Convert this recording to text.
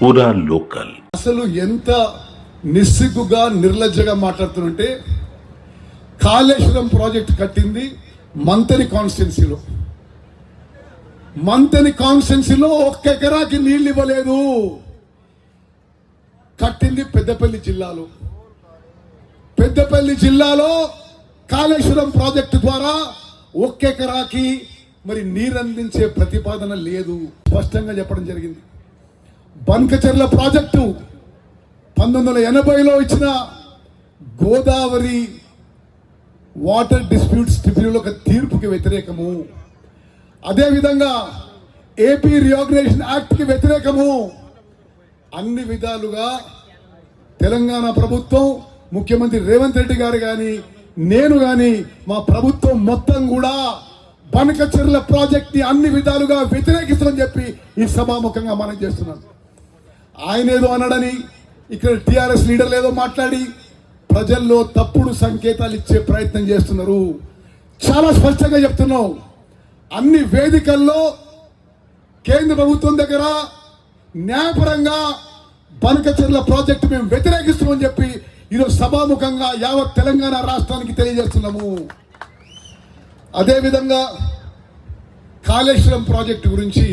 పూరా లోకల్. అసలు ఎంత నిస్సిగ్గుగా నిర్లజ్జగా మాట్లాడుతుంటే కాళేశ్వరం ప్రాజెక్ట్ కట్టింది మంతని కాన్స్టిట్యున్సీలో ఒక్క ఎకరాకి నీళ్లు ఇవ్వలేదు. కట్టింది పెద్దపల్లి జిల్లాలో కాళేశ్వరం ప్రాజెక్టు ద్వారా ఒక్క ఎకరాకి మరి నీరందించే ప్రతిపాదన లేదు. స్పష్టంగా చెప్పడం జరిగింది. బన్కచెర్ల ప్రాజెక్టు 1980లో ఇచ్చిన గోదావరి వాటర్ డిస్ప్యూట్స్ ట్రిబ్యునల్ ఒక తీర్పుకి వ్యతిరేకము, అదేవిధంగా ఏపీ రీఆర్గనైజేషన్ యాక్ట్కి వ్యతిరేకము. అన్ని విధాలుగా తెలంగాణ ప్రభుత్వం, ముఖ్యమంత్రి రేవంత్ రెడ్డి గారు కానీ, నేను కానీ, మా ప్రభుత్వం మొత్తం కూడా బనకచెర్ల ప్రాజెక్ట్ ని అన్ని విధాలుగా వ్యతిరేకిస్తామని చెప్పి ఈ సభాముఖంగా మనం చేస్తున్నాం. ఆయన ఏదో అనడని ఇక్కడ టిఆర్ఎస్ లీడర్లు ఏదో మాట్లాడి ప్రజల్లో తప్పుడు సంకేతాలు ఇచ్చే ప్రయత్నం చేస్తున్నారు. చాలా స్పష్టంగా చెప్తున్నాం, అన్ని వేదికల్లో కేంద్ర ప్రభుత్వం దగ్గర న్యాయపరంగా బనకచెర్ల ప్రాజెక్టు మేము వ్యతిరేకిస్తామని చెప్పి ఈరోజు సభాముఖంగా యావత్ తెలంగాణ రాష్ట్రానికి తెలియజేస్తున్నాము. అదేవిధంగా కాళేశ్వరం ప్రాజెక్టు గురించి